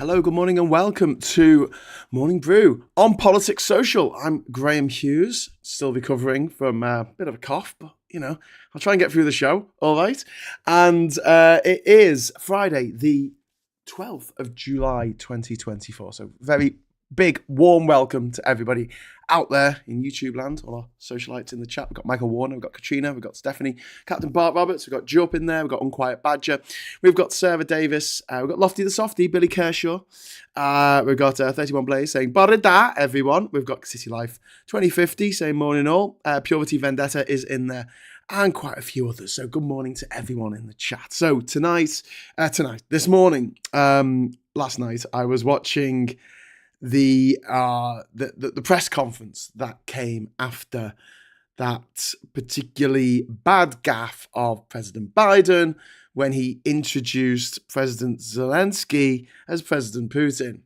Hello, good morning, and welcome to Morning Brew on Politics Social. I'm Graham Hughes, still recovering from a bit of a cough, but I'll try and get through the show, all right? And it is Friday, the 12th of July, 2024. So, very big, warm welcome to everybody out there in YouTube land, all our socialites in the chat. We've got Michael Warner, we've got Katrina, we've got Stephanie, Captain Bart Roberts, we've got Joe up in there, we've got Unquiet Badger, we've got Sarah Davis, we've got Lofty the Softy, Billy Kershaw, we've got 31 Blaze saying Borida, everyone. We've got City Life 2050 saying morning all. Purity Vendetta is in there, and quite a few others. So good morning to everyone in the chat. So this morning, last night, I was watching the press conference that came after that particularly bad gaffe of President Biden when he introduced President Zelenskyy as President Putin.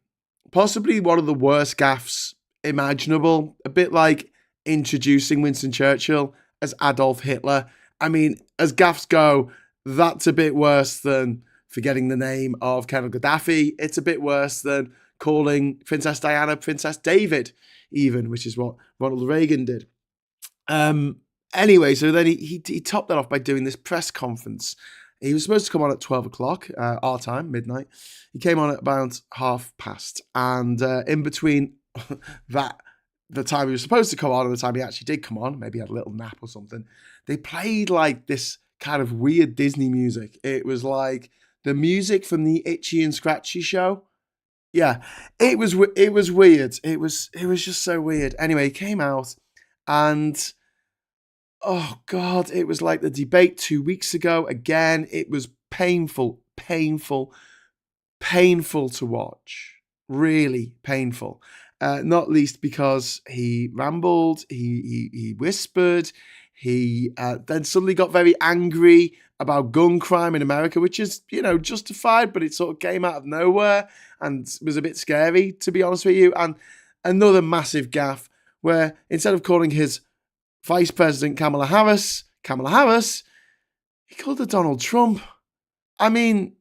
Possibly one of the worst gaffes imaginable, a bit like introducing Winston Churchill as Adolf Hitler. I mean, as gaffes go, that's a bit worse than forgetting the name of Colonel Gaddafi. It's a bit worse than calling Princess Diana Princess David, even, which is what Ronald Reagan did. Anyway, so then he topped that off by doing this press conference. He was supposed to come on at 12 o'clock, our time, midnight. He came on at about past. And in between that, the time he was supposed to come on and the time he actually did come on, maybe he had a little nap or something, they played like this kind of weird Disney music. It was like the music from the Itchy and Scratchy show. Yeah, it was weird. It was just so weird. Anyway, he came out and, oh God, it was like the debate 2 weeks ago. Again, it was painful to watch. Really painful. Not least because he rambled, he whispered, he then suddenly got very angry about gun crime in America, which is, justified, but it sort of came out of nowhere and was a bit scary, to be honest with you. And another massive gaffe where instead of calling his Vice President Kamala Harris, he called her Donald Trump. I mean,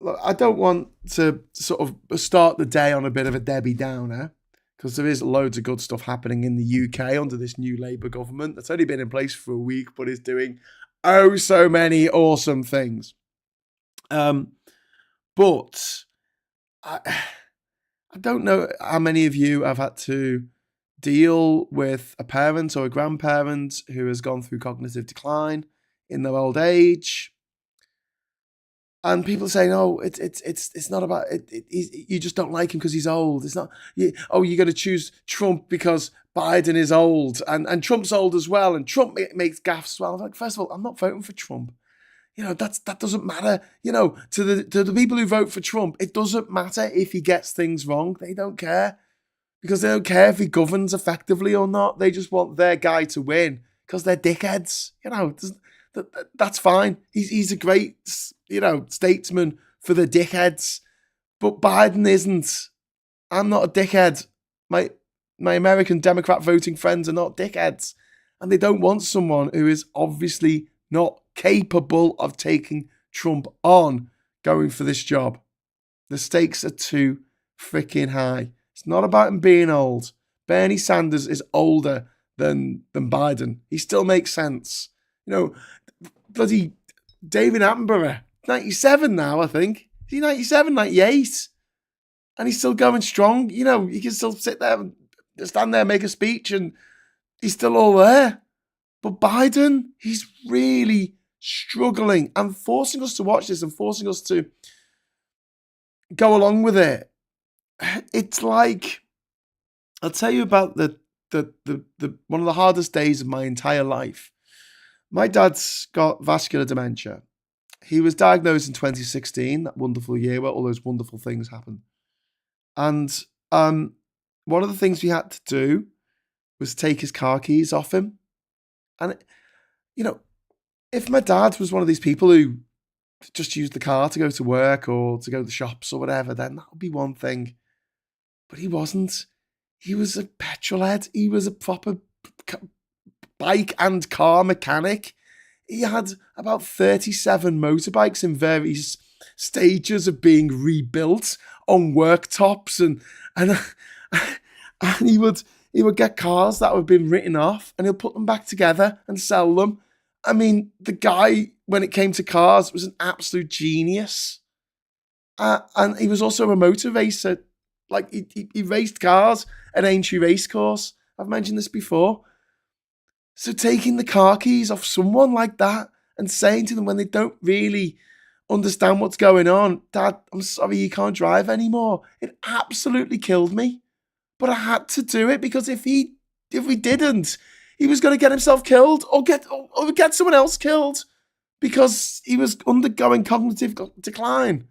look, I don't want to sort of start the day on a bit of a Debbie Downer, because there is loads of good stuff happening in the UK under this new Labour government that's only been in place for a week, but is doing so many awesome things. But I don't know how many of you have had to deal with a parent or a grandparent who has gone through cognitive decline in their old age. And people saying, "Oh, it's not about it. You just don't like him because he's old. It's not. You're going to choose Trump because Biden is old, and Trump's old as well, and Trump makes gaffes as well." I'm like, first of all, I'm not voting for Trump. That doesn't matter. To the people who vote for Trump, it doesn't matter if he gets things wrong. They don't care, because they don't care if he governs effectively or not. They just want their guy to win because they're dickheads. That's fine. He's a great, statesman for the dickheads, but Biden isn't. I'm not a dickhead. My American Democrat voting friends are not dickheads, and they don't want someone who is obviously not capable of taking Trump on going for this job. The stakes are too freaking high. It's not about him being old. Bernie Sanders is older than Biden. He still makes sense. Bloody David Attenborough, 97 now, I think. Is he 97, 98? And he's still going strong. He can still sit there and stand there, make a speech, and he's still all there. But Biden, he's really struggling and forcing us to watch this and forcing us to go along with it. It's like, I'll tell you about the one of the hardest days of my entire life. My dad's got vascular dementia. He was diagnosed in 2016, that wonderful year where all those wonderful things happened. And one of the things we had to do was take his car keys off him. And, if my dad was one of these people who just used the car to go to work or to go to the shops or whatever, then that would be one thing. But he wasn't. He was a petrol head. He was a proper bike and car mechanic. he had about 37 motorbikes in various stages of being rebuilt on worktops, and and he would get cars that had been written off, and he'll put them back together and sell them. I mean, the guy, when it came to cars, was an absolute genius. And he was also a motor racer. Like, he raced cars at Aintree Racecourse. I've mentioned this before. So taking the car keys off someone like that and saying to them when they don't really understand what's going on, Dad, I'm sorry, you can't drive anymore. It absolutely killed me. But I had to do it, because if we didn't, he was going to get himself killed or get someone else killed, because he was undergoing cognitive decline.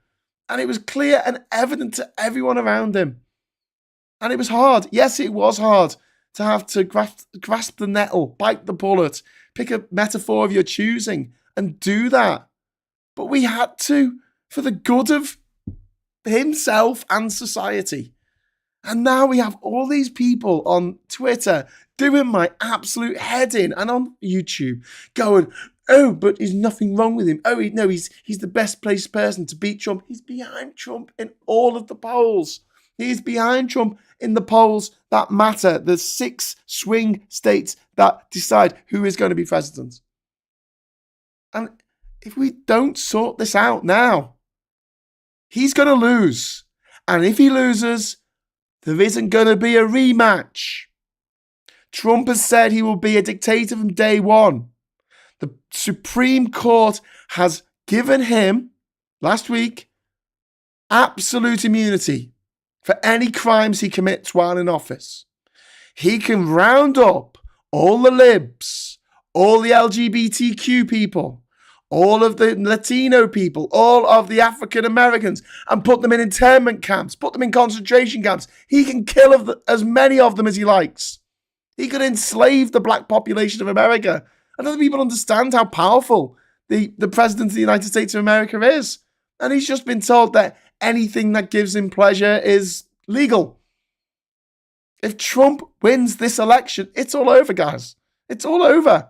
And it was clear and evident to everyone around him. And it was hard. Yes, it was hard to have to grasp the nettle, bite the bullet, pick a metaphor of your choosing and do that. But we had to, for the good of himself and society. And now we have all these people on Twitter doing my absolute head in, and on YouTube going, oh, but there's nothing wrong with him. Oh, no, he's the best placed person to beat Trump. He's behind Trump in all of the polls. He's behind Trump in the polls that matter, the 6 swing states that decide who is going to be president. And if we don't sort this out now, he's going to lose. And if he loses, there isn't going to be a rematch. Trump has said he will be a dictator from day one. The Supreme Court has given him, last week, absolute immunity for any crimes he commits while in office. He can round up all the libs, all the LGBTQ people, all of the Latino people, all of the African Americans, and put them in internment camps, put them in concentration camps. He can kill as many of them as he likes. He could enslave the black population of America. I don't think people understand how powerful the President of the United States of America is. And he's just been told that anything that gives him pleasure is legal. If Trump wins this election, it's all over, guys. It's all over.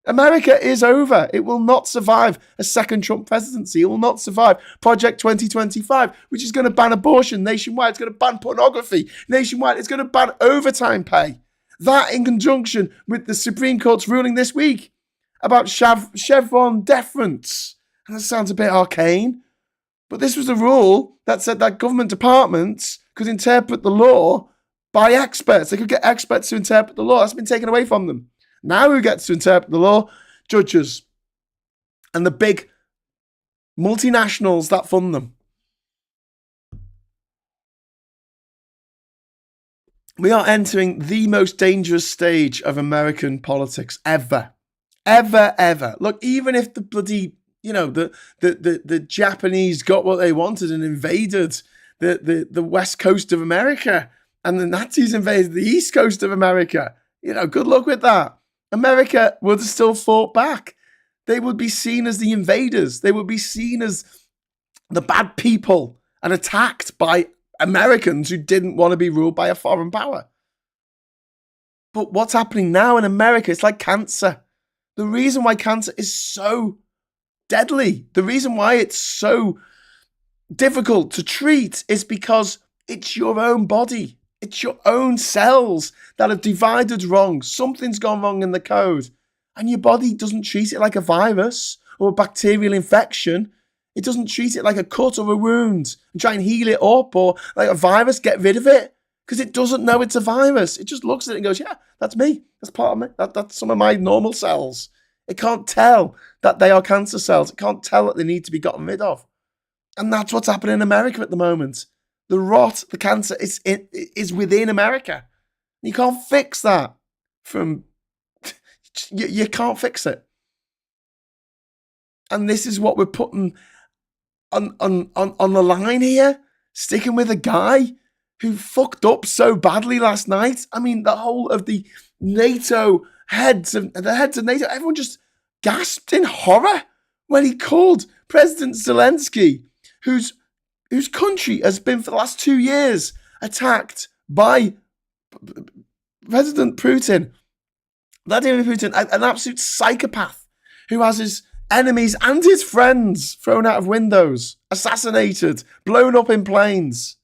America is over. It will not survive a second Trump presidency. It will not survive Project 2025, which is going to ban abortion nationwide. It's going to ban pornography nationwide. It's going to ban overtime pay. That, in conjunction with the Supreme Court's ruling this week about Chevron deference. And that sounds a bit arcane, but this was a rule that said that government departments could interpret the law by experts. They could get experts to interpret the law. That's been taken away from them. Now who gets to interpret the law? Judges and the big multinationals that fund them. We are entering the most dangerous stage of American politics ever. Ever, ever. Look, even if the bloody, the Japanese got what they wanted and invaded the west coast of America, and the Nazis invaded the east coast of America, good luck with that. America would have still fought back. They would be seen as the invaders. They would be seen as the bad people and attacked by Americans who didn't want to be ruled by a foreign power. But what's happening now in America, it's like cancer. The reason why cancer is so deadly, the reason why it's so difficult to treat is because it's your own body. It's your own cells that have divided wrong. Something's gone wrong in the code. And your body doesn't treat it like a virus or a bacterial infection. It doesn't treat it like a cut or a wound and try and heal it up, or like a virus, get rid of it. Because it doesn't know it's a virus. It just looks at it and goes, yeah, that's me. That's part of me. That's some of my normal cells. It can't tell that they are cancer cells. It can't tell that they need to be gotten rid of. And that's what's happening in America at the moment. The rot, the cancer is within America. You can't fix that you can't fix it. And this is what we're putting on the line here, sticking with a guy who fucked up so badly last night. I mean, the whole of the NATO heads of NATO, everyone just gasped in horror when he called President Zelenskyy, whose country has been for the last 2 years attacked by President Putin, Vladimir Putin, an absolute psychopath who has his enemies and his friends thrown out of windows, assassinated, blown up in planes.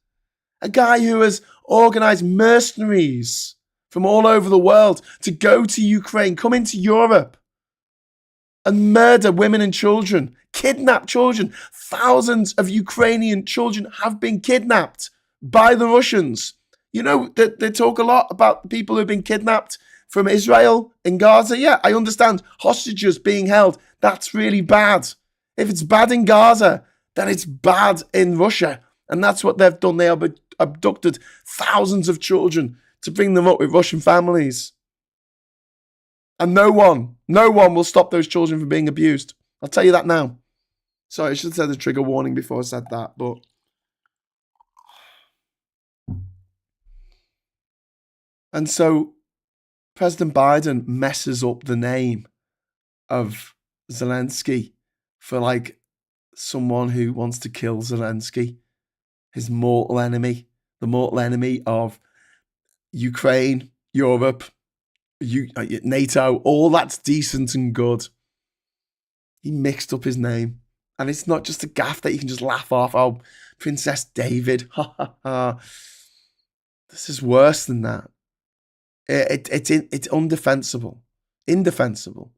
A guy who has organised mercenaries from all over the world to go to Ukraine, come into Europe and murder women and children, kidnap children. Thousands of Ukrainian children have been kidnapped by the Russians. You know, they talk a lot about people who've been kidnapped from Israel in Gaza. Yeah, I understand hostages being held. That's really bad. If it's bad in Gaza, then it's bad in Russia. And that's what they've done. They have abducted thousands of children to bring them up with Russian families. And no one will stop those children from being abused. I'll tell you that now. Sorry, I should have said the trigger warning before I said that, but... And so President Biden messes up the name of Zelenskyy for like someone who wants to kill Zelenskyy, his mortal enemy, the mortal enemy of Ukraine, Europe, NATO, all that's decent and good. He mixed up his name. And it's not just a gaffe that you can just laugh off. Oh, Princess David. Ha ha ha. This is worse than that. It's indefensible.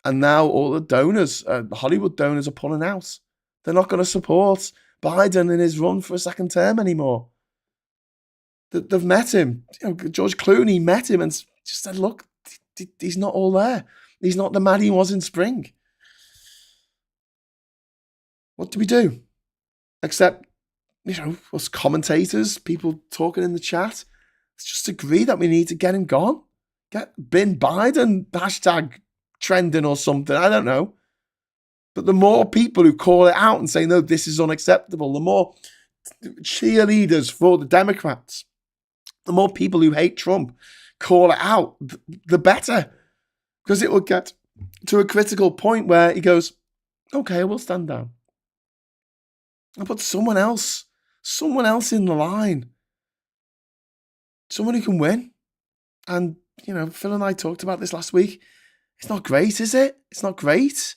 And now all the donors, Hollywood donors, are pulling out. They're not going to support Biden in his run for a second term anymore. They've met him. You know, George Clooney met him and just said, look, he's not all there. He's not the man he was in spring. What do we do? Except, you know, us commentators, people talking in the chat, let's just agree that we need to get him gone. Get Bin Biden hashtag trending or something. I don't know. But the more people who call it out and say, no, this is unacceptable, the more cheerleaders for the Democrats, the more people who hate Trump call it out, the better. Because it will get to a critical point where he goes, okay, we'll stand down. I'll put someone else in the line. Someone who can win. And, you know, Phil and I talked about this last week. It's not great, is it? It's not great.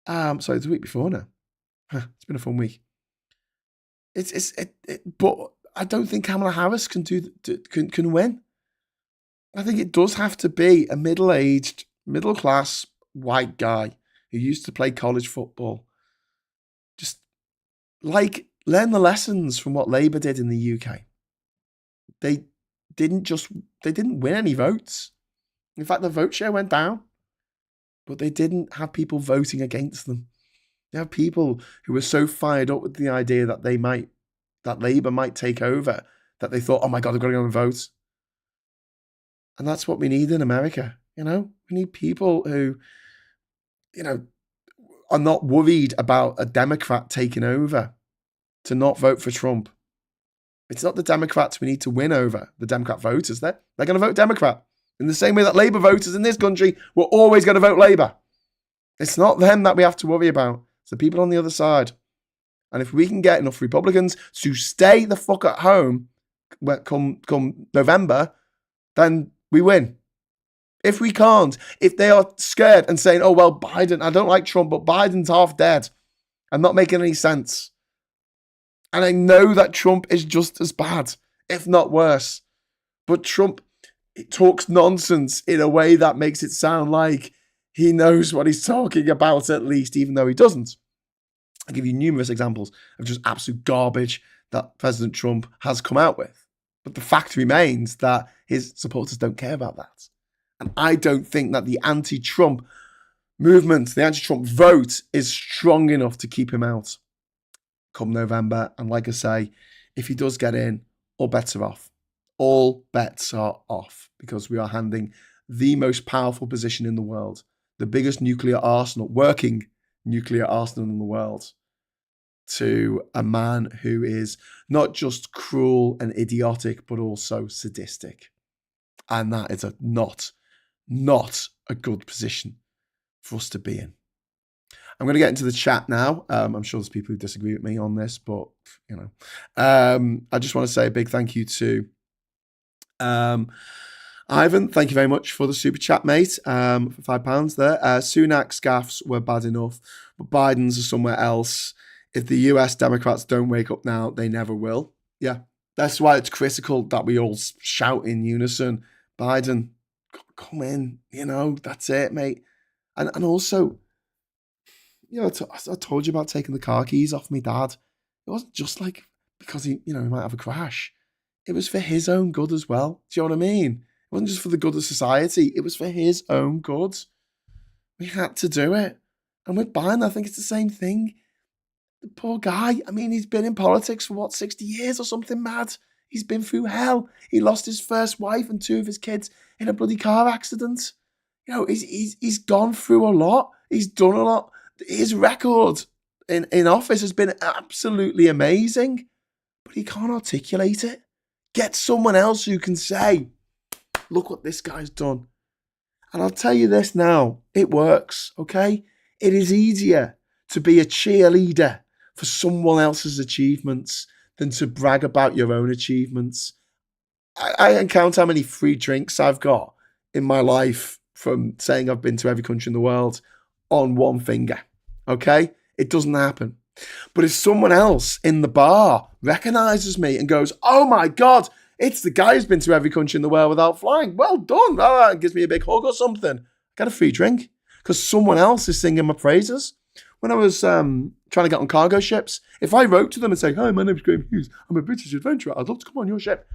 Sorry, it's the week before now. It's been a fun week. But I don't think Kamala Harris can win. I think it does have to be a middle-aged, middle-class white guy who used to play college football. Just learn the lessons from what Labour did in the UK. They didn't win any votes. In fact, the vote share went down. But they didn't have people voting against them. They have people who were so fired up with the idea that Labour might take over, that they thought, oh my God, I've got to go and vote. And that's what we need in America. You know, we need people who, you know, are not worried about a Democrat taking over to not vote for Trump. It's not the Democrats we need to win over, the Democrat voters. They're going to vote Democrat. In the same way that Labour voters in this country were always going to vote Labour. It's not them that we have to worry about. It's the people on the other side. And if we can get enough Republicans to stay the fuck at home come November, then we win. If we can't, if they are scared and saying, oh, well, Biden, I don't like Trump, but Biden's half dead and not making any sense. And I know that Trump is just as bad, if not worse. But Trump talks nonsense in a way that makes it sound like he knows what he's talking about, at least, even though he doesn't. I'll give you numerous examples of just absolute garbage that President Trump has come out with. But the fact remains that his supporters don't care about that. And I don't think that the anti-Trump movement, the anti-Trump vote, is strong enough to keep him out come November. And like I say, if he does get in, all bets are off. All bets are off, because we are handing the most powerful position in the world, the biggest nuclear arsenal, working nuclear arsenal in the world, to a man who is not just cruel and idiotic, but also sadistic. And that is not a good position for us to be in. I'm going to get into the chat now. I'm sure there's people who disagree with me on this, but, you know, I just want to say a big thank you to Ivan, thank you very much for the super chat, mate, for £5 there. Sunak's gaffes were bad enough, but Biden's are somewhere else. If the US Democrats don't wake up now, they never will. Yeah, that's why it's critical that we all shout in unison, Biden, come in, that's it, mate. And also, I told you about taking the car keys off my dad. It wasn't just like because he might have a crash. It was for his own good as well. Do you know what I mean? It wasn't just for the good of society. It was for his own good. We had to do it. And with Biden, I think it's the same thing. The poor guy, he's been in politics for 60 years or something mad. He's been through hell. He lost his first wife and 2 of his kids in a bloody car accident. He's gone through a lot. He's done a lot. His record in office has been absolutely amazing, but he can't articulate it. Get someone else who can say, look what this guy's done. And I'll tell you this now, it works, okay? It is easier to be a cheerleader for someone else's achievements than to brag about your own achievements. I can count how many free drinks I've got in my life from saying I've been to every country in the world on one finger, okay? It doesn't happen. But if someone else in the bar recognises me and goes, oh my God, it's the guy who's been to every country in the world without flying. Well done. Oh, gives me a big hug or something. I get a free drink because someone else is singing my praises. When I was trying to get on cargo ships, if I wrote to them and say, hi, my name's Graham Hughes. I'm a British adventurer. I'd love to come on your ship.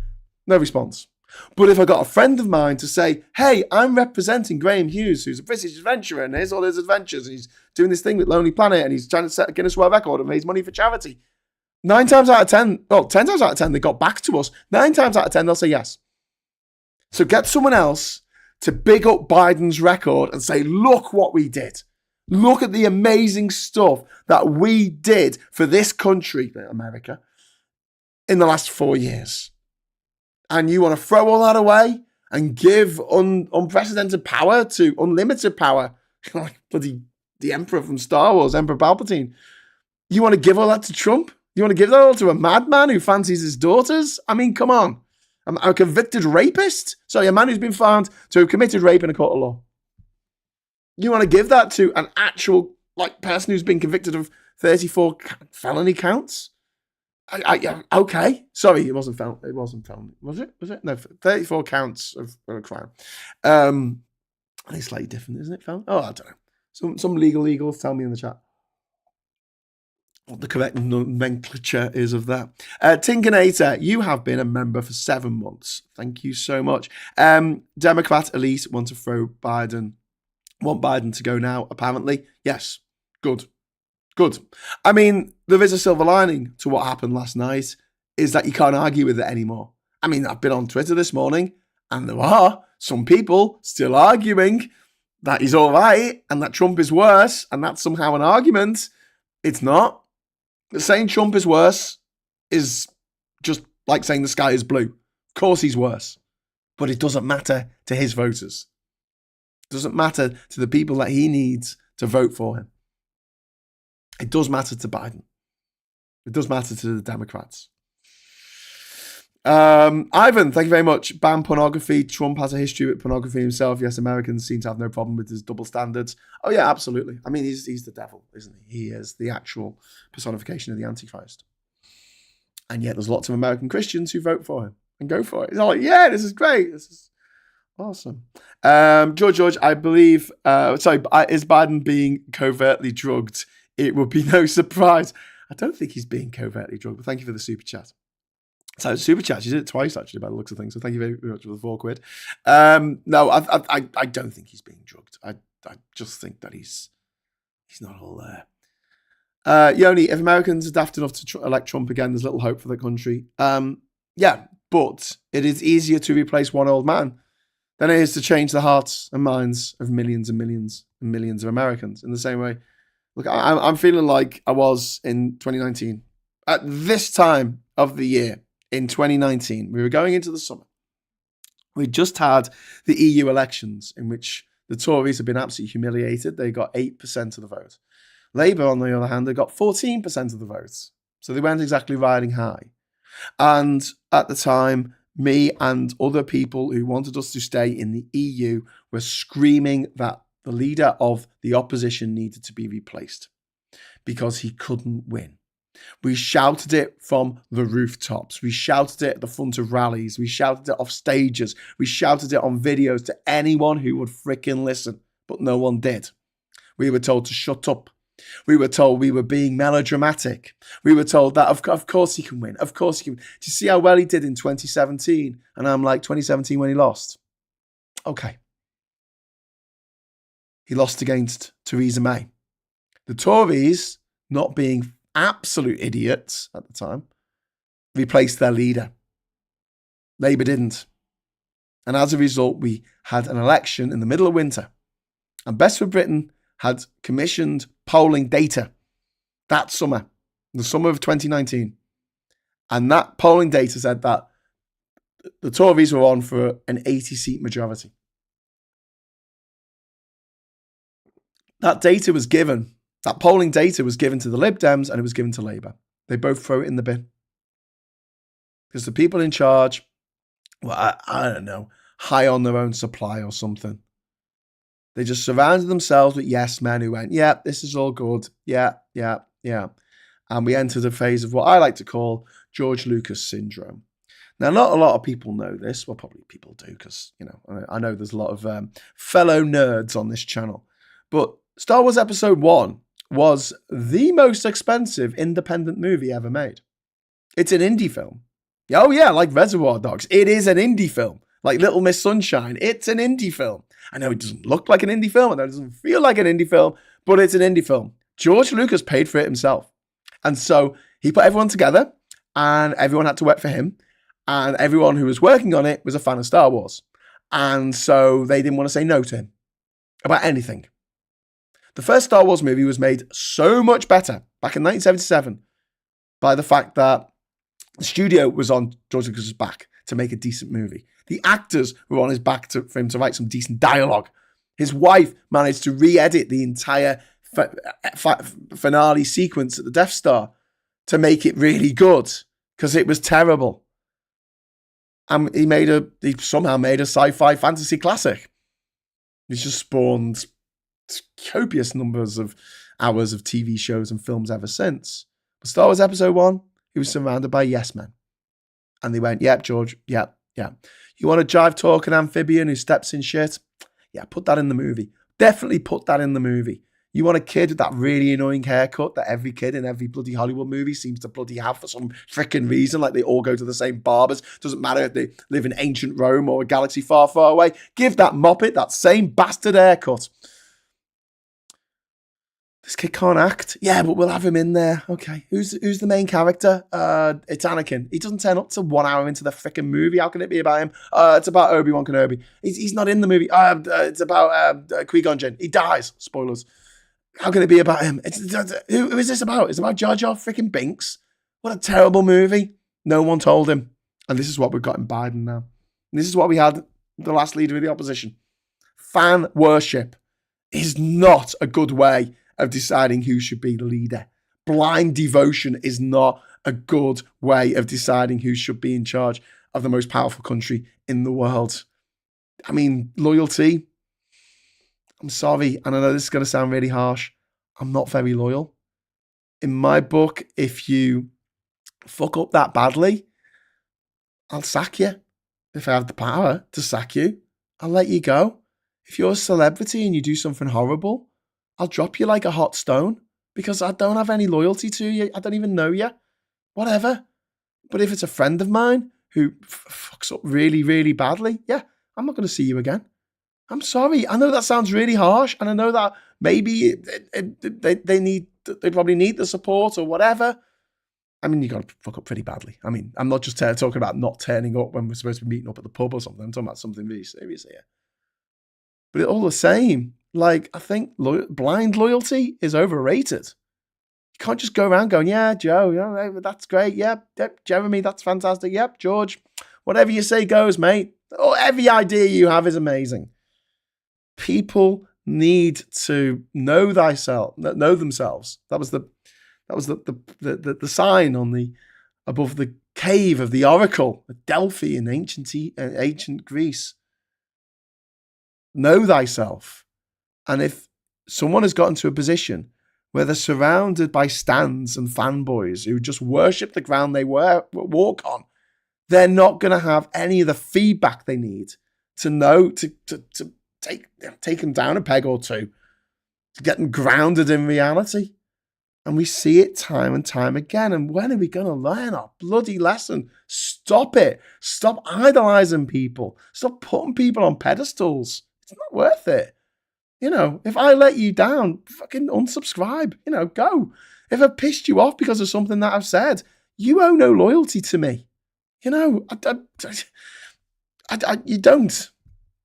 No response. But if I got a friend of mine to say, hey, I'm representing Graham Hughes, who's a British adventurer, and here's all his adventures, and he's doing this thing with Lonely Planet, and he's trying to set a Guinness World Record and raise money for charity. 10 times out of 10, they got back to us. 9 times out of 10, they'll say yes. So get someone else to big up Biden's record and say, look what we did. Look at the amazing stuff that we did for this country, America, in the last 4 years. And you want to throw all that away and give unprecedented power to unlimited power, like bloody the Emperor from Star Wars, Emperor Palpatine. You want to give all that to Trump? You want to give that all to a madman who fancies his daughters? Come on. A convicted rapist? Sorry, a man who's been found to have committed rape in a court of law. You want to give that to an actual person who's been convicted of 34 felony counts? Okay. Sorry, it wasn't felony. It wasn't felony. Was it? No, 34 counts of a crime. I think it's slightly different, isn't it, felony? Oh, I don't know. Some legal eagles tell me in the chat what the correct nomenclature is of that. Tinkanator, you have been a member for 7 months. Thank you so much. Democrat elite want Biden to go now, apparently. Yes. Good. There is a silver lining to what happened last night, is that you can't argue with it anymore. I've been on Twitter this morning, and there are some people still arguing that he's all right and that Trump is worse, and that's somehow an argument. It's not. Saying Trump is worse is just like saying the sky is blue. Of course he's worse, but it doesn't matter to his voters. It doesn't matter to the people that he needs to vote for him. It does matter to Biden. It does matter to the Democrats. Ivan, thank you very much. Ban pornography. Trump has a history with pornography himself. Yes, Americans seem to have no problem with his double standards. Oh yeah, absolutely. He's the devil, isn't he? He is the actual personification of the Antichrist. And yet there's lots of American Christians who vote for him and go for it. It's like, yeah, this is great. This is awesome. George, I believe, is Biden being covertly drugged? It would be no surprise. I don't think he's being covertly drugged, but thank you for the super chat. So super chat, you did it twice actually by the looks of things. So thank you very much for the £4. No, I don't think he's being drugged. I just think that he's not all there. Yoni, if Americans are daft enough to elect Trump again, there's little hope for the country. Yeah, but it is easier to replace one old man than it is to change the hearts and minds of millions and millions and millions of Americans. In the same way, look, I'm feeling like I was in 2019. At this time of the year, in 2019, we were going into the summer. We just had the EU elections in which the Tories have been absolutely humiliated. They got 8% of the vote. Labour, on the other hand, they got 14% of the votes. So they weren't exactly riding high. And at the time, me and other people who wanted us to stay in the EU were screaming that the leader of the opposition needed to be replaced because he couldn't win. We shouted it from the rooftops. We shouted it at the front of rallies. We shouted it off stages. We shouted it on videos to anyone who would fricking listen, but no one did. We were told to shut up. We were told we were being melodramatic. We were told that, of course he can win. Of course he can win. Do you see how well he did in 2017? And I'm like, 2017 when he lost? Okay. He lost against Theresa May. The Tories, not being absolute idiots at the time, replaced their leader. Labour didn't. And as a result, we had an election in the middle of winter. And Best for Britain had commissioned polling data that summer, the summer of 2019. And that polling data said that the Tories were on for an 80-seat majority. That polling data was given to the Lib Dems and it was given to Labour. They both throw it in the bin. Because the people in charge, well, I don't know, high on their own supply or something. They just surrounded themselves with yes men who went, yeah, this is all good. Yeah. And we entered a phase of what I like to call George Lucas syndrome. Now, not a lot of people know this. Well, probably people do because, I know there's a lot of fellow nerds on this channel. But Star Wars Episode 1 was the most expensive independent movie ever made. It's an indie film. Oh, yeah, like Reservoir Dogs. It is an indie film. Like Little Miss Sunshine. It's an indie film. I know it doesn't look like an indie film. I know it doesn't feel like an indie film, but it's an indie film. George Lucas paid for it himself. And so he put everyone together and everyone had to work for him. And everyone who was working on it was a fan of Star Wars. And so they didn't want to say no to him about anything. The first Star Wars movie was made so much better back in 1977 by the fact that the studio was on George Lucas's back to make a decent movie. The actors were on his back for him to write some decent dialogue. His wife managed to re-edit the entire finale sequence at the Death Star to make it really good because it was terrible. And he somehow made a sci-fi fantasy classic. He's just spawned copious numbers of hours of TV shows and films ever since. But Star Wars Episode 1, he was surrounded by yes men. And they went, yep, George, yeah. You want a jive-talking amphibian who steps in shit? Yeah, put that in the movie. Definitely put that in the movie. You want a kid with that really annoying haircut that every kid in every bloody Hollywood movie seems to bloody have for some freaking reason, like they all go to the same barbers. Doesn't matter if they live in ancient Rome or a galaxy far, far away. Give that moppet that same bastard haircut. This kid can't act. Yeah, but we'll have him in there. Okay. Who's the main character? It's Anakin. He doesn't turn up to 1 hour into the freaking movie. How can it be about him? It's about Obi-Wan Kenobi. He's not in the movie. It's about Qui-Gon Jinn. He dies. Spoilers. How can it be about him? Who is this about? It's about Jar Jar freaking Binks. What a terrible movie. No one told him. And this is what we've got in Biden now. And this is what we had the last leader of the opposition. Fan worship is not a good way of deciding who should be the leader. Blind devotion is not a good way of deciding who should be in charge of the most powerful country in the world. I mean, loyalty. I'm sorry, and I know this is going to sound really harsh. I'm not very loyal. In my book, if you fuck up that badly, I'll sack you. If I have the power to sack you, I'll let you go. If you're a celebrity and you do something horrible, I'll drop you like a hot stone because I don't have any loyalty to you. I don't even know you. Whatever. But if it's a friend of mine who fucks up really, really badly, yeah, I'm not going to see you again. I'm sorry. I know that sounds really harsh, and I know that maybe they probably need the support or whatever. I mean, you got to fuck up pretty badly. I mean, I'm not just talking about not turning up when we're supposed to be meeting up at the pub or something. I'm talking about something really serious here. But all the same, like, I think blind loyalty is overrated. You can't just go around going, yeah, Joe, yeah, that's great. Yep, Jeremy, that's fantastic. Yep, George, whatever you say goes, mate. Oh, every idea you have is amazing. People need to know themselves. That was the sign on the above the cave of the oracle, at Delphi in ancient Greece. Know thyself. And if someone has gotten to a position where they're surrounded by stans and fanboys who just worship the ground they walk on, they're not going to have any of the feedback they need to know, to take them down a peg or two, to get them grounded in reality. And we see it time and time again. And when are we going to learn our bloody lesson? Stop it. Stop idolizing people. Stop putting people on pedestals. It's not worth it. You know, if I let you down, fucking unsubscribe. You know, go. If I pissed you off because of something that I've said, you owe no loyalty to me. You know, you don't.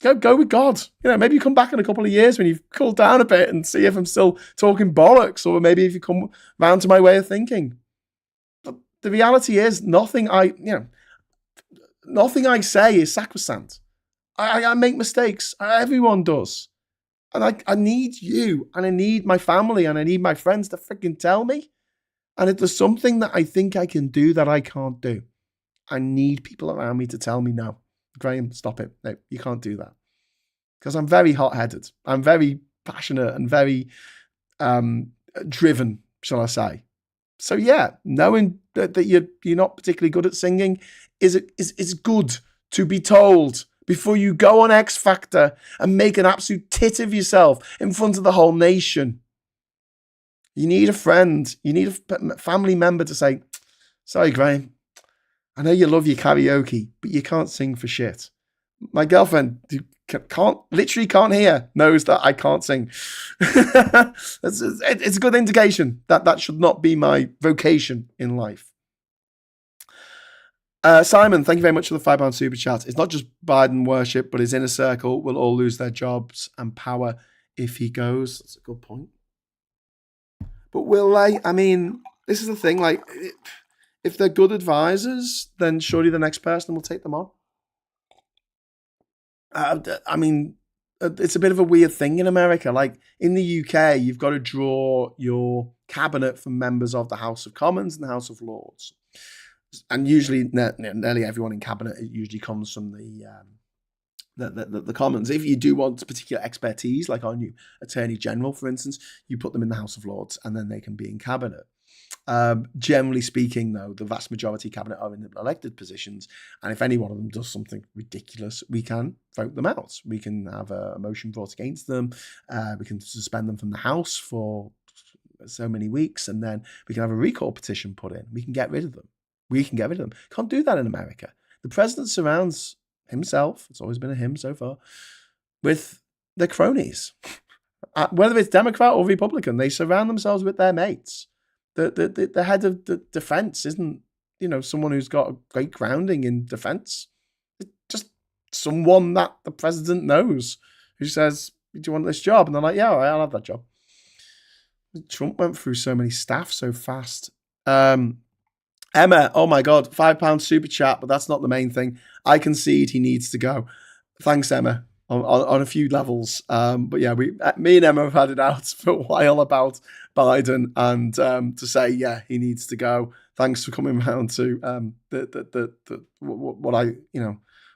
Go with God. You know, maybe you come back in a couple of years when you've cooled down a bit and see if I'm still talking bollocks, or maybe if you come round to my way of thinking. But the reality is, nothing I say is sacrosanct. I make mistakes. Everyone does. And I need you, and I need my family, and I need my friends to freaking tell me. And if there's something that I think I can do that I can't do, I need people around me to tell me, no, Graham, stop it. No, you can't do that. Because I'm very hot-headed. I'm very passionate and very driven, shall I say. So yeah, knowing that you're not particularly good at singing is good to be told before you go on X Factor and make an absolute tit of yourself in front of the whole nation. You need a friend. You need a family member to say, sorry, Graham, I know you love your karaoke, but you can't sing for shit. My girlfriend literally can't hear, knows that I can't sing. It's a good indication that should not be my vocation in life. Simon, thank you very much for the £5 super chat. It's not just Biden worship, but his inner circle will all lose their jobs and power if he goes. That's a good point. But will they? I mean, this is the thing. Like, if they're good advisors, then surely the next person will take them on. I mean, it's a bit of a weird thing in America. Like, in the UK, you've got to draw your cabinet from members of the House of Commons and the House of Lords. And usually, nearly everyone in cabinet usually comes from the Commons. If you do want particular expertise, like our new Attorney General, for instance, you put them in the House of Lords and then they can be in cabinet. Generally speaking, though, the vast majority of cabinet are in the elected positions. And if any one of them does something ridiculous, we can vote them out. We can have a motion brought against them. We can suspend them from the House for so many weeks. And then we can have a recall petition put in. We can get rid of them. Can't do that in America. The president surrounds himself, it's always been a him so far, with their cronies. Whether it's Democrat or Republican, they surround themselves with their mates. The head of the defense isn't, someone who's got a great grounding in defense. It's just someone that the president knows who says, do you want this job? And they're like, yeah, all right, I'll have that job. Trump went through so many staff so fast. Emma, oh my God, £5 super chat, but that's not the main thing. I concede he needs to go. Thanks, Emma, on a few levels. But yeah, me and Emma have had it out for a while about Biden, and to say, yeah, he needs to go. Thanks for coming around to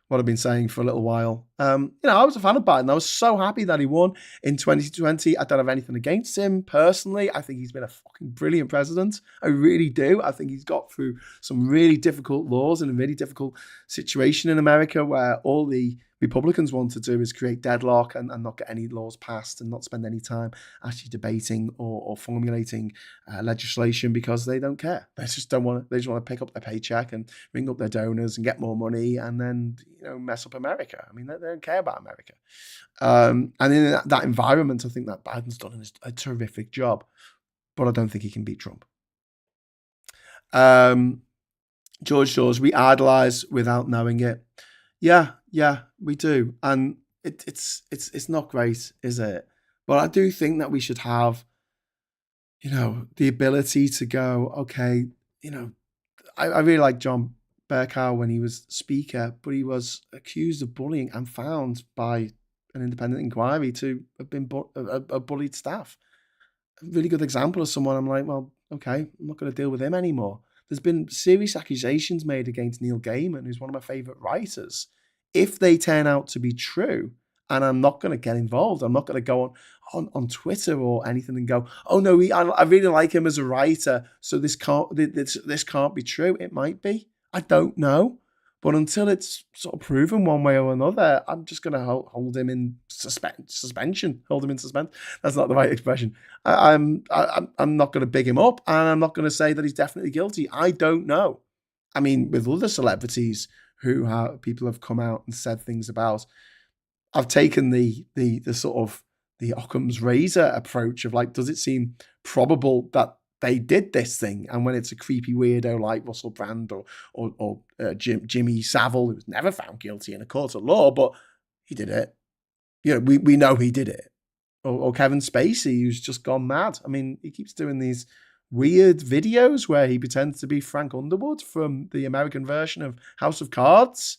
what I've been saying for a little while. I was a fan of Biden. I was so happy that he won in 2020. I don't have anything against him personally. I think he's been a fucking brilliant president. I really do. I think he's got through some really difficult laws in a really difficult situation in America where all the Republicans want to do is create deadlock and not get any laws passed and not spend any time actually debating or formulating legislation because they don't care. They just want to pick up their paycheck and ring up their donors and get more money and then mess up America. I mean, they don't care about America. And in that environment, I think that Biden's done a terrific job, but I don't think he can beat Trump. George, we idolize without knowing it. Yeah, we do. And it's not great, is it? But I do think that we should have, the ability to go, okay, I really like John Bercow when he was speaker, but he was accused of bullying and found by an independent inquiry to have been a bullied staff. A really good example of someone I'm like, well, okay, I'm not going to deal with him anymore. there's been serious accusations made against Neil Gaiman, who's one of my favourite writers. If they turn out to be true, and I'm not going to get involved, I'm not going to go on Twitter or anything and go, oh no, I really like him as a writer, so this can't be true. It might be. I don't know. But until it's sort of proven one way or another, I'm just going to hold him in suspension. Hold him in suspense. That's not the right expression. I'm not going to big him up, and I'm not going to say that he's definitely guilty. I don't know. I mean, with other celebrities who people have come out and said things about, I've taken the sort of the Occam's razor approach of like, does it seem probable that they did this thing? And when it's a creepy weirdo like Russell Brand or Jimmy Savile, who was never found guilty in a court of law, but he did it. You know, we know he did it. Or Kevin Spacey, who's just gone mad. I mean, he keeps doing these weird videos where he pretends to be Frank Underwood from the American version of House of Cards,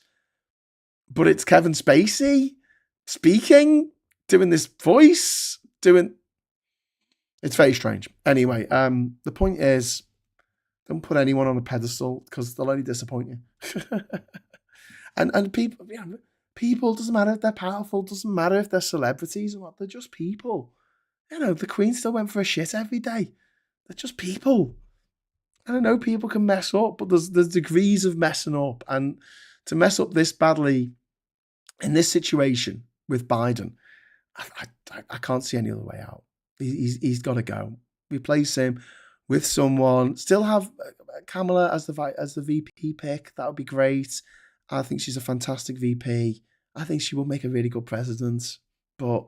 but it's Kevin Spacey speaking, doing this voice, it's very strange. Anyway, the point is, don't put anyone on a pedestal because they'll only disappoint you. and people, people, doesn't matter if they're powerful, doesn't matter if they're celebrities or what, they're just people. You know, the Queen still went for a shit every day. They're just people. And I know people can mess up, but there's degrees of messing up. And to mess up this badly in this situation with Biden, I can't see any other way out. He's got to go. Replace him with someone. Still have Kamala as the VP pick. That would be great. I think she's a fantastic VP. I think she will make a really good president. But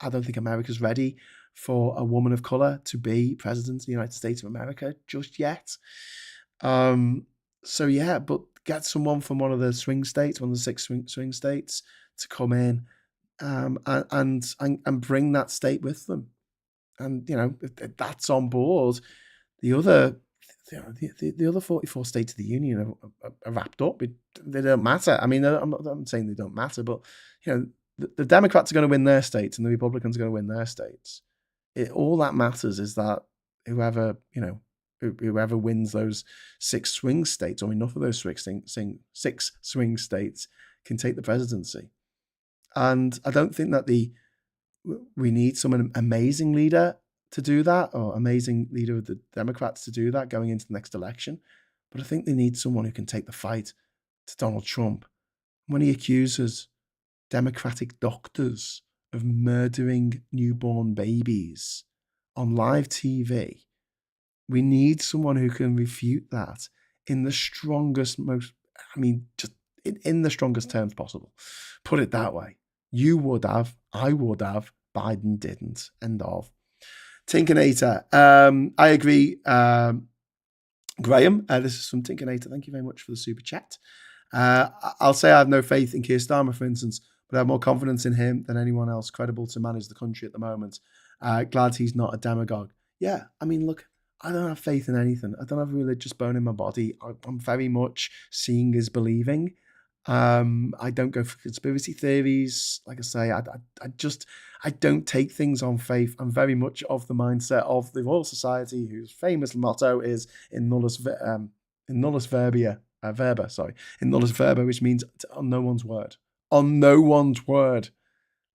I don't think America's ready for a woman of color to be president of the United States of America just yet. So yeah, but get someone from one of the swing states, one of the 6 swing states, to come in and bring that state with them. And, you know, if that's on board, the other 44 states of the union are wrapped up. They don't matter. I mean, I'm saying they don't matter, but, you know, the Democrats are going to win their states and the Republicans are going to win their states. All that matters is that whoever wins those 6 swing states, or enough of those 6 swing states, can take the presidency. And I don't think that we need some amazing leader to do that, or amazing leader of the Democrats to do that going into the next election. But I think they need someone who can take the fight to Donald Trump when he accuses Democratic doctors of murdering newborn babies on live TV. We need someone who can refute that in the strongest, in the strongest terms possible. Put it that way. You would have, I would have, Biden didn't. End of. Tinkinator. I agree. Graham, this is from Tinkinator. Thank you very much for the super chat. I'll say I have no faith in Keir Starmer, for instance, but I have more confidence in him than anyone else credible to manage the country at the moment. Glad he's not a demagogue. Yeah, I mean, look, I don't have faith in anything. I don't have a religious bone in my body. I'm very much seeing is believing. I don't go for conspiracy theories. Like I say, I don't take things on faith. I'm very much of the mindset of the Royal Society, whose famous motto is in nullus verba, which means on no one's word. On no one's word.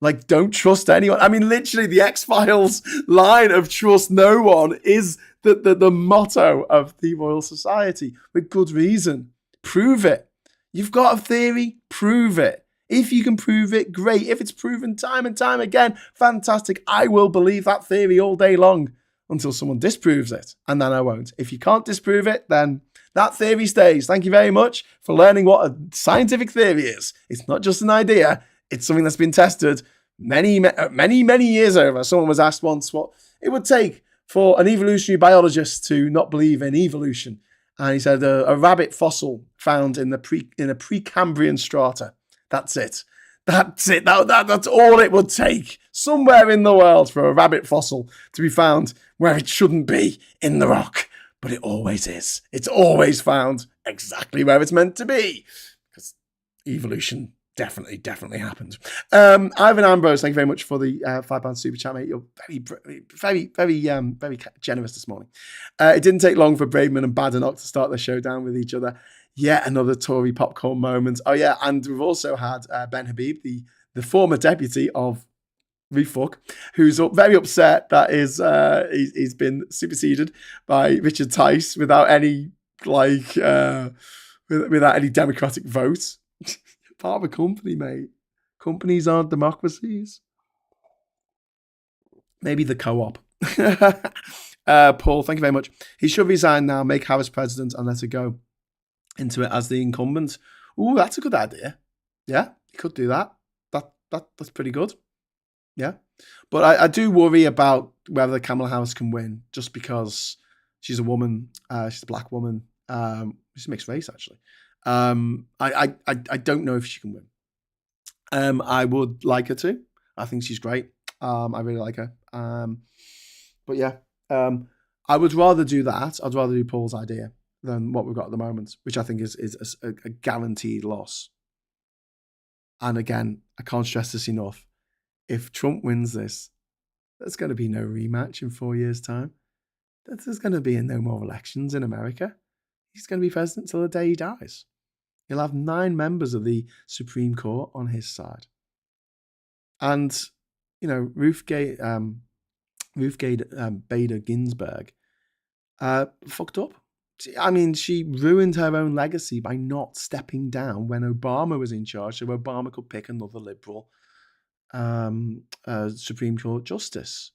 Like, don't trust anyone. I mean, literally, the X-Files line of trust no one is the motto of the Royal Society, with good reason. Prove it. You've got a theory, prove it. If you can prove it, great. If it's proven time and time again, fantastic. I will believe that theory all day long until someone disproves it, and then I won't. If you can't disprove it, then that theory stays. Thank you very much for learning what a scientific theory is. It's not just an idea. It's something that's been tested many years over. Someone was asked once what it would take for an evolutionary biologist to not believe in evolution. And he said a rabbit fossil found in a Precambrian strata. That's it. That's it. That's all it would take somewhere in the world for a rabbit fossil to be found where it shouldn't be, in the rock. But it always is. It's always found exactly where it's meant to be. Because evolution definitely happened. Ivan Ambrose, thank you very much for the £5 super chat, mate. You're very generous this morning. It didn't take long for Braidman and Badenoch to start their showdown with each other. Yet another Tory popcorn moment. Oh yeah, and we've also had Ben Habib, the former deputy of Refuck, who's very upset that he's been superseded by Richard Tice without any without any democratic vote. Part of a company, mate. Companies aren't democracies. Maybe the co-op. Paul, thank you very much. He should resign now, make Harris president, and let her go into it as the incumbent. Ooh, that's a good idea. Yeah, he could do that. That's pretty good. Yeah. But I do worry about whether Kamala Harris can win just because she's a woman. She's a black woman. She's a mixed race, actually. I don't know if she can win. I would like her to. I think she's great. I really like her. But yeah, I would rather do that. I'd rather do Paul's idea than what we've got at the moment, which I think is a guaranteed loss. And again, I can't stress this enough. If Trump wins this, there's going to be no rematch in 4 years' time. There's going to be no more elections in America. He's going to be president till the day he dies. He'll have 9 members of the Supreme Court on his side. And, you know, Ruth Bader Ginsburg fucked up. I mean, she ruined her own legacy by not stepping down when Obama was in charge, so Obama could pick another liberal Supreme Court justice.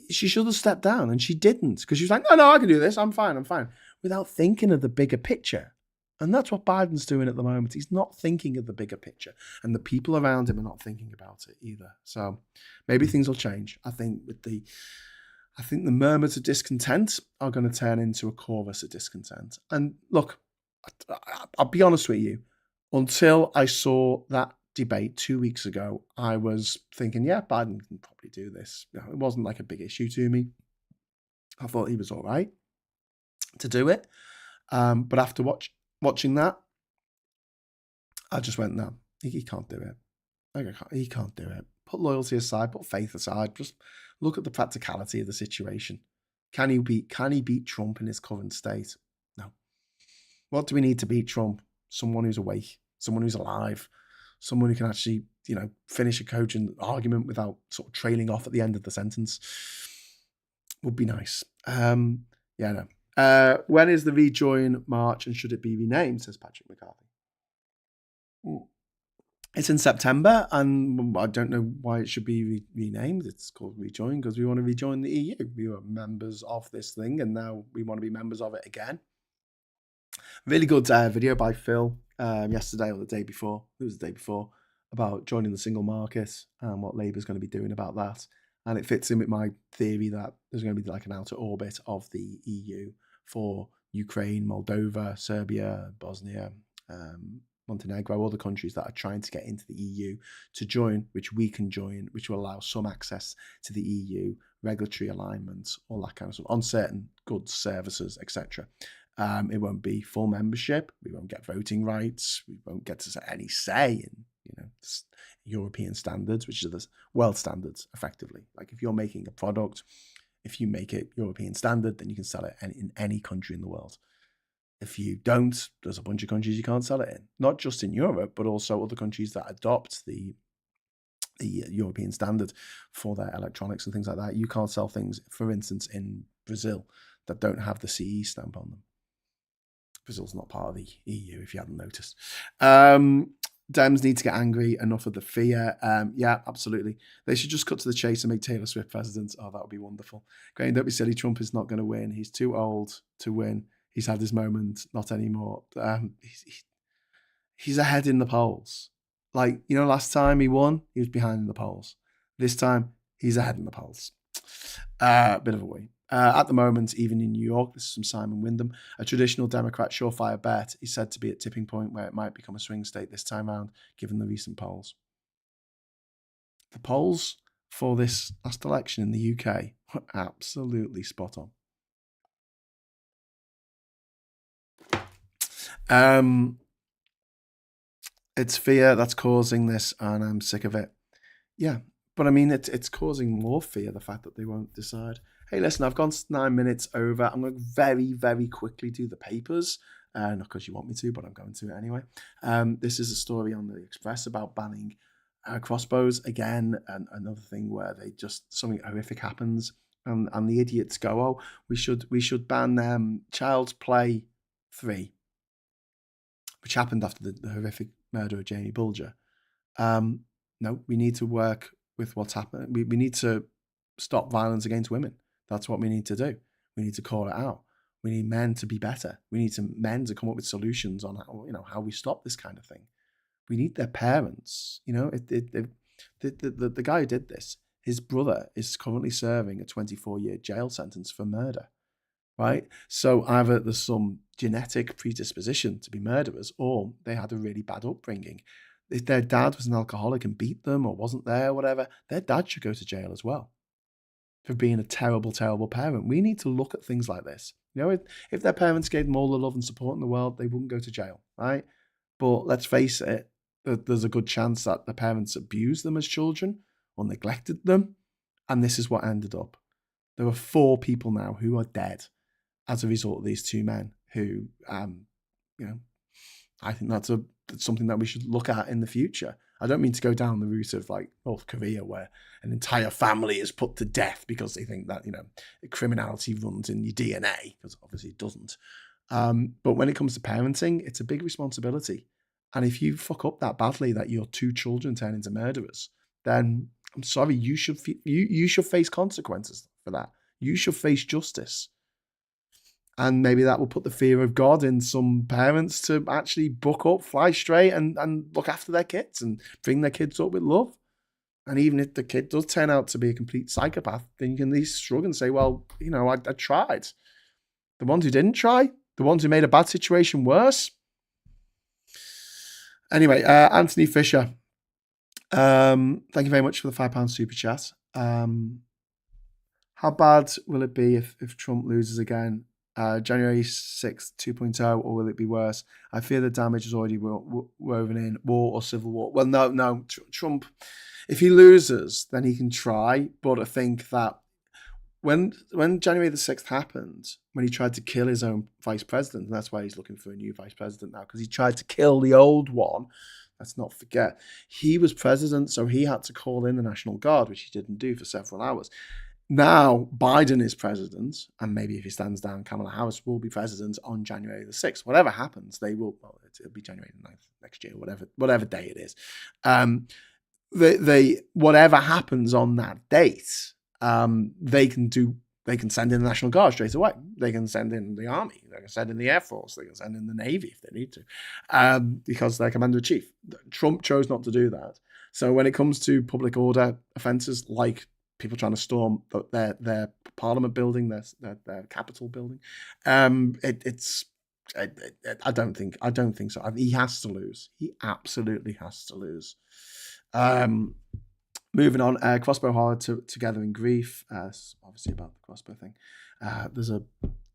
She should have stepped down, and she didn't, because she was like, no, I can do this. I'm fine. Without thinking of the bigger picture. And that's what Biden's doing at the moment. He's not thinking of the bigger picture, and the people around him are not thinking about it either. So maybe things will change. I think the murmurs of discontent are going to turn into a chorus of discontent. And look, I'll be honest with you. Until I saw that debate 2 weeks ago, I was thinking, yeah, Biden can probably do this. You know, it wasn't like a big issue to me. I thought he was all right to do it. But after watching that, I just went, no, he can't do it. He can't do it. Put loyalty aside, put faith aside. Just look at the practicality of the situation. Can he beat Trump in his current state? No. What do we need to beat Trump? Someone who's awake, someone who's alive, someone who can actually, you know, finish a cogent argument without sort of trailing off at the end of the sentence. Would be nice. Yeah, no. When is the Rejoin March, and should it be renamed, says Patrick McCarthy. It's in September, and I don't know why it should be renamed. It's called Rejoin because we want to rejoin the EU. We were members of this thing, and now we want to be members of it again. Really good video by Phil yesterday or the day before. It was the day before, about joining the single market and what Labour's going to be doing about that. And it fits in with my theory that there's going to be like an outer orbit of the EU for Ukraine, Moldova, Serbia, Bosnia, Montenegro, all the countries that are trying to get into the EU to join, which we can join, which will allow some access to the EU, regulatory alignment, all that kind of stuff, on certain goods, services, etc. It won't be full membership. We won't get voting rights. We won't get to any say in, you know, European standards, which are the world standards, effectively. Like if you're making a product, if you make it European standard, then you can sell it in any country in the world. If you don't, there's a bunch of countries you can't sell it in. Not just in Europe, but also other countries that adopt the European standard for their electronics and things like that. You can't sell things, for instance, in Brazil that don't have the CE stamp on them. Brazil's not part of the EU, if you haven't noticed. Dems need to get angry. Enough of the fear. Yeah, absolutely. They should just cut to the chase and make Taylor Swift president. Oh, that would be wonderful. Graham, don't be silly. Trump is not going to win. He's too old to win. He's had his moment. Not anymore. He's ahead in the polls. Like, you know, last time he won, he was behind in the polls. This time, he's ahead in the polls. Bit of a way. At the moment, even in New York, this is from Simon Wyndham, a traditional Democrat surefire bet is said to be at tipping point where it might become a swing state this time around, given the recent polls. The polls for this last election in the UK were absolutely spot on. It's fear that's causing this, and I'm sick of it. Yeah, but I mean, it's causing more fear, the fact that they won't decide. Hey, listen, I've gone 9 minutes over. I'm going to very, very quickly do the papers. Not because you want me to, but I'm going to it anyway. This is a story on the Express about banning crossbows again, and another thing where they just something horrific happens, and the idiots go, "Oh, we should ban Child's Play 3," which happened after the horrific murder of Jamie Bulger. No, we need to work with what's happening. We need to stop violence against women. That's what we need to do. We need to call it out. We need men to be better. We need men to come up with solutions on how we stop this kind of thing. We need their parents. The guy who did this, his brother is currently serving a 24-year jail sentence for murder. Right? So either there's some genetic predisposition to be murderers, or they had a really bad upbringing. If their dad was an alcoholic and beat them or wasn't there or whatever, their dad should go to jail as well for being a terrible, terrible parent. We need to look at things like this. If their parents gave them all the love and support in the world, they wouldn't go to jail, right? But let's face it, there's a good chance that the parents abused them as children or neglected them, and this is what ended up. There are 4 people now who are dead as a result of these 2 men who, I think that's something that we should look at in the future. I don't mean to go down the route of like North Korea, where an entire family is put to death because they think that criminality runs in your DNA, because obviously it doesn't. But when it comes to parenting, it's a big responsibility, and if you fuck up that badly that your 2 children turn into murderers, then I'm sorry, you should face consequences for that. You should face justice. And maybe that will put the fear of God in some parents to actually buck up, fly straight, and look after their kids and bring their kids up with love. And even if the kid does turn out to be a complete psychopath, then you can at least shrug and say, well, I tried. The ones who didn't try, the ones who made a bad situation worse. Anyway, Anthony Fisher, thank you very much for the £5 super chat. How bad will it be if Trump loses again? January 6th, 2.0, or will it be worse? I fear the damage is already woven in. War or civil war? Well, no. Trump, if he loses, then he can try. But I think that when January the 6th happened, when he tried to kill his own vice president, and that's why he's looking for a new vice president now, because he tried to kill the old one. Let's not forget, he was president, so he had to call in the National Guard, which he didn't do for several hours. Now Biden is president, and maybe if he stands down, Kamala Harris will be president on January the 6th. Whatever happens, they will. Well, it'll be January the 9th next year, whatever day it is. Whatever happens on that date, they can send in the National Guard straight away. They can send in the Army. They can send in the Air Force. They can send in the Navy if they need to, because they're commander-in-chief. Trump chose not to do that. So when it comes to public order offences like people trying to storm their Parliament building, their Capitol building, I don't think so. He has to lose. He absolutely has to lose. Moving on, crossbow horror together in grief. Obviously about the crossbow thing. There's a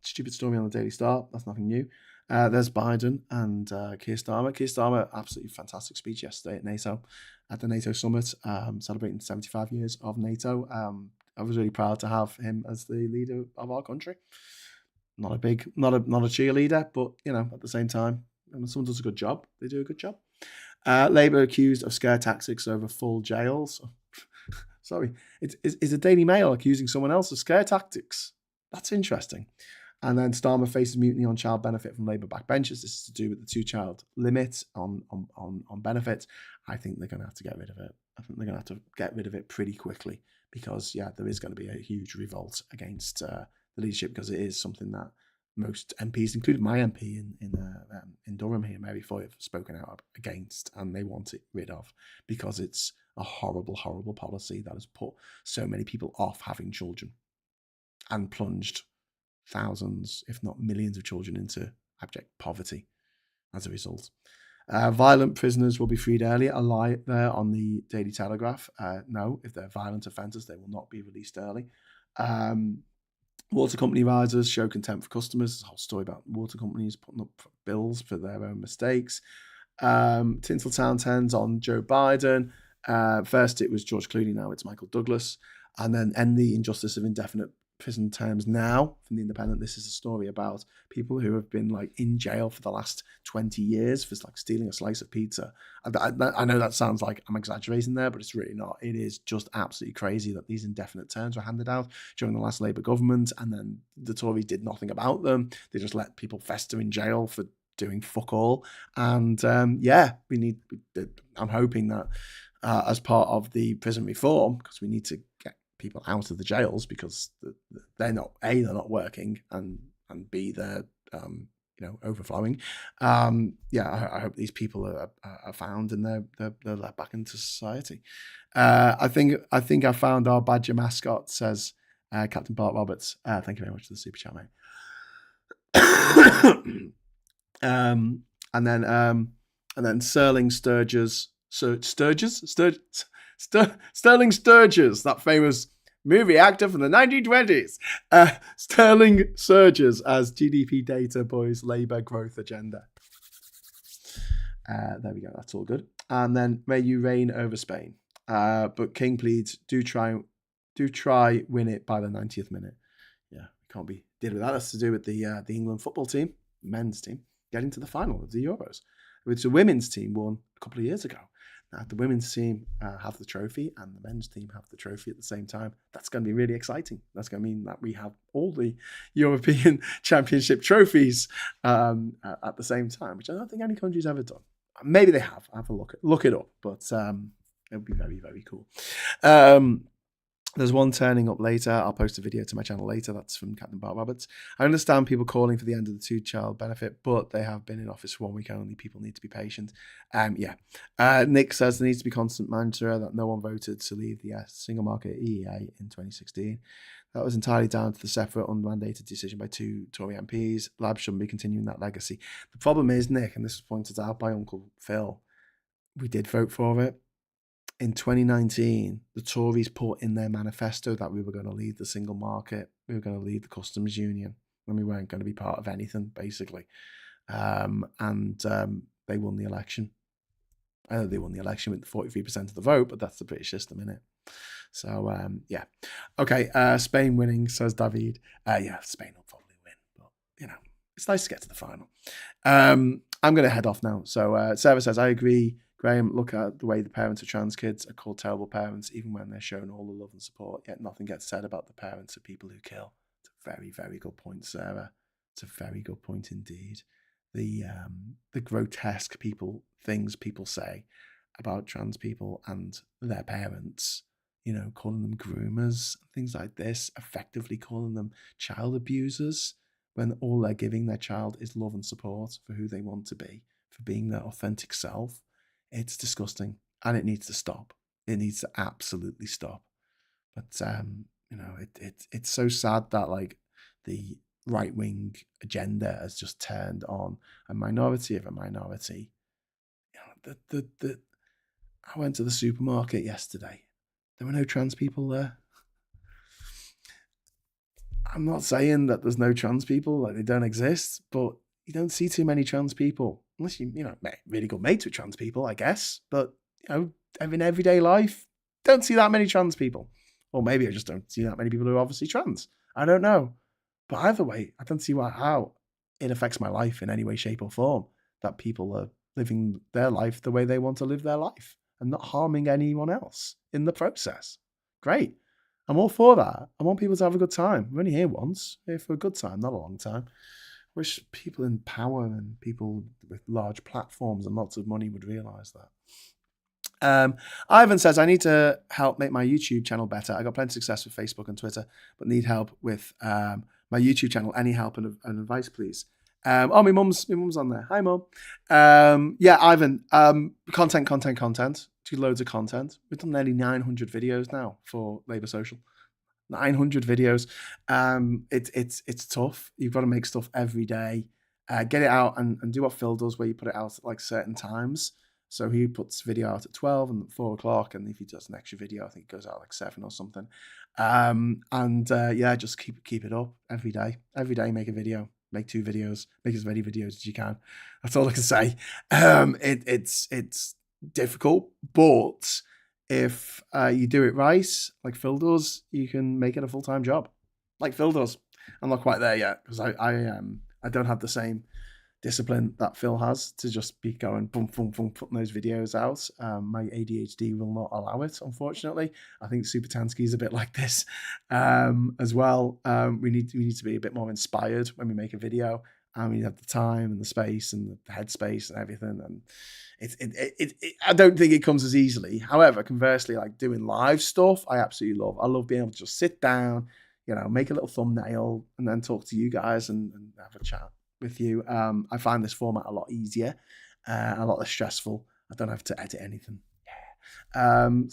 stupid story on the Daily Star. That's nothing new. There's Biden and Keir Starmer. Keir Starmer, absolutely fantastic speech yesterday at NATO, at the NATO summit, celebrating 75 years of NATO. I was really proud to have him as the leader of our country. Not a cheerleader, but at the same time, when someone does a good job, they do a good job. Labour accused of scare tactics over full jails. Sorry, it's a Daily Mail accusing someone else of scare tactics. That's interesting. And then Starmer faces mutiny on child benefit from Labour backbenchers. This is to do with the 2-child limit on benefits. I think they're going to have to get rid of it. I think they're going to have to get rid of it pretty quickly because, there is going to be a huge revolt against the leadership, because it is something that most MPs, including my MP in Durham here, Mary Foy, have spoken out against, and they want it rid of because it's a horrible, horrible policy that has put so many people off having children and plunged thousands, if not millions of children into abject poverty as a result. Violent prisoners will be freed earlier. A lie there on the Daily Telegraph. No, if they're violent offenders, they will not be released early. Water company risers show contempt for customers. There's a whole story about water companies putting up bills for their own mistakes. Tinseltown 10s on Joe Biden. First it was George Clooney, now it's Michael Douglas. And then End the Injustice of Indefinite Prison Terms Now from The Independent. This is a story about people who have been like in jail for the last 20 years for like stealing a slice of pizza. I know that sounds like I'm exaggerating there, but it's really not. It is just absolutely crazy that these indefinite terms were handed out during the last Labour government, and then the Tories did nothing about them. They just let people fester in jail for doing fuck all. And I'm hoping that as part of the prison reform, because we need to get people out of the jails because they're not working, and B, they're overflowing. I hope these people are found and they're let back into society. I think I found our Badger mascot, says Captain Bart Roberts. Thank you very much for the super chat, mate. And then Sterling Sturgis, Sterling Sturgis, that famous movie actor from the 1920s. Sterling Sturgis as GDP data boys Labour growth agenda. There we go. That's all good. And then may you reign over Spain. But King pleads, do try win it by the 90th minute. Yeah, we can't be dealing with that. That's to do with the England football team, men's team, getting to the final of the Euros, which the women's team won a couple of years ago. Now, the women's team have the trophy and the men's team have the trophy at the same time. That's going to be really exciting. That's going to mean that we have all the European Championship trophies at the same time, which I don't think any country's ever done. Maybe they have. Have a look it up, but it would be very, very cool. There's one turning up later. I'll post a video to my channel later. That's from Captain Bart Roberts. I understand people calling for the end of the two-child benefit, but they have been in office for 1 week only. People need to be patient. Nick says there needs to be constant monitor that no one voted to leave the single market EEA in 2016. That was entirely down to the separate unmandated decision by 2 Tory MPs. Labs shouldn't be continuing that legacy. The problem is, Nick, and this was pointed out by Uncle Phil, we did vote for it. In 2019, the Tories put in their manifesto that we were going to leave the single market, we were going to leave the customs union, and we weren't going to be part of anything, basically. They won the election. I know they won the election with 43% of the vote, but that's the British system, innit? So, Okay, Spain winning, says David. Spain will probably win, but, it's nice to get to the final. I'm going to head off now. So, Sarah says, I agree. Graham, look at the way the parents of trans kids are called terrible parents, even when they're shown all the love and support, yet nothing gets said about the parents of people who kill. It's a very, very good point, Sarah. It's a very good point indeed. The grotesque things people say about trans people and their parents, calling them groomers, things like this, effectively calling them child abusers, when all they're giving their child is love and support for who they want to be, for being their authentic self. It's disgusting, and it needs to stop. It needs to absolutely stop. But it's so sad that like the right-wing agenda has just turned on a minority of a minority. I went to the supermarket yesterday. There were no trans people there. I'm not saying that there's no trans people, like they don't exist, but you don't see too many trans people. Unless you really good mates with trans people, I guess. But, in everyday life, don't see that many trans people. Or maybe I just don't see that many people who are obviously trans. I don't know. But either way, I don't see how it affects my life in any way, shape or form. That people are living their life the way they want to live their life and not harming anyone else in the process. Great. I'm all for that. I want people to have a good time. I'm only here once. Here for a good time, not a long time. Wish people in power and people with large platforms and lots of money would realise that. Ivan says, I need to help make my YouTube channel better. I got plenty of success with Facebook and Twitter, but need help with my YouTube channel. Any help and advice, please? My mum's on there. Hi, Mum. Ivan, content. Do loads of content. We've done nearly 900 videos now for Labour Social. 900 videos. It's tough. You've got to make stuff every day. Get it out and do what Phil does, where you put it out at like certain times. So he puts video out at 12 and 4 o'clock, and if he does an extra video, I think it goes out like 7 or something. Just keep it up every day. Every day, make a video. make 2 videos, make as many videos as you can. That's all I can say. It's difficult, but if you do it right, like Phil does, you can make it a full-time job, like Phil does. I'm not quite there yet because I don't have the same discipline that Phil has to just be going boom, boom, boom, putting those videos out. My ADHD will not allow it, unfortunately. I think Supertansky is a bit like this as well. We need to be a bit more inspired when we make a video, and we have the time and the space and the headspace and everything. And I don't think it comes as easily. However, conversely, like doing live stuff, I absolutely love. I love being able to just sit down, make a little thumbnail and then talk to you guys and have a chat with you. I find this format a lot easier, a lot less stressful. I don't have to edit anything. But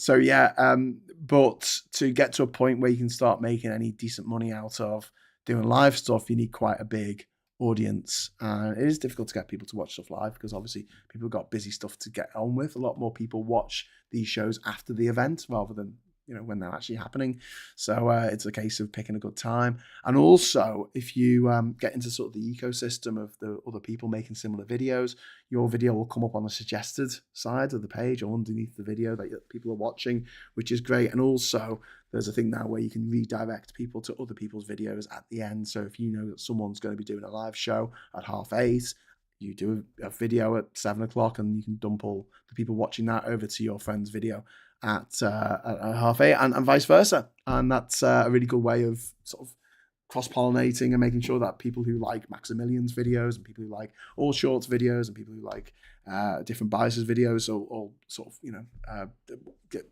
to get to a point where you can start making any decent money out of doing live stuff, you need quite a big audience. And it is difficult to get people to watch stuff live because obviously people have got busy stuff to get on with. A lot more people watch these shows after the event rather than when they're actually happening. So it's a case of picking a good time. And also, if you get into sort of the ecosystem of the other people making similar videos, your video will come up on the suggested side of the page or underneath the video that people are watching, which is great. And also, there's a thing now where you can redirect people to other people's videos at the end. So if you know that someone's going to be doing a live show at 8:30, you do a video at 7 o'clock and you can dump all the people watching that over to your friend's video at 8:30 and vice versa. And that's a really good way of sort of cross-pollinating and making sure that people who like Maximilian's videos and people who like all shorts videos and people who like different biases videos all sort of,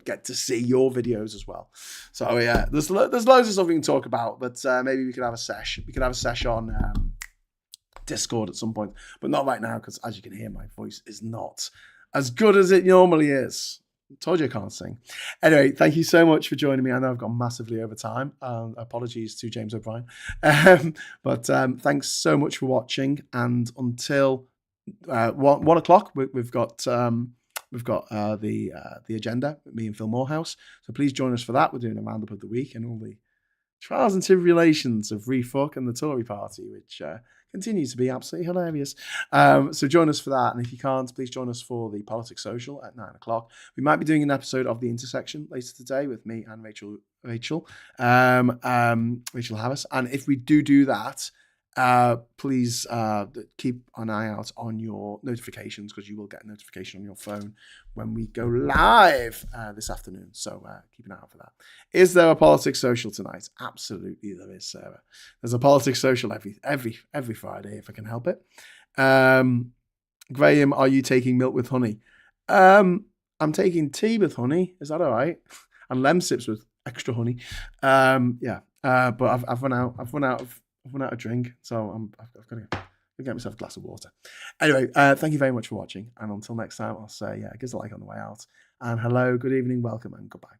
get to see your videos as well. So yeah, there's loads of stuff we can talk about, but maybe we could have a sesh. We could have a sesh on Discord at some point, but not right now because as you can hear, my voice is not as good as it normally is. Told you I can't sing. Anyway, thank you so much for joining me. I know I've gone massively over time. Apologies to James O'Brien. But thanks so much for watching. And until 1 o'clock, we've got the agenda, me and Phil Morehouse. So please join us for that. We're doing a roundup of the week and all the trials and tribulations of Refuck and the Tory party, which continues to be absolutely hilarious. So join us for that. And if you can't, please join us for the Politics Social at 9 o'clock. We might be doing an episode of The Intersection later today with me and Rachel Harris. And if we do that, please keep an eye out on your notifications because you will get a notification on your phone when we go live this afternoon. So keep an eye out for that. Is there a Politics Social tonight? Absolutely there is, Sarah. There's a Politics Social every Friday if I can help it. Graham, are you taking milk with honey? I'm taking tea with honey. Is that all right? And lemsips with extra honey. But I've run out of drink, so I've got to get myself a glass of water. Anyway, thank you very much for watching, and until next time, I'll say give us a like on the way out, and hello, good evening, welcome, and goodbye.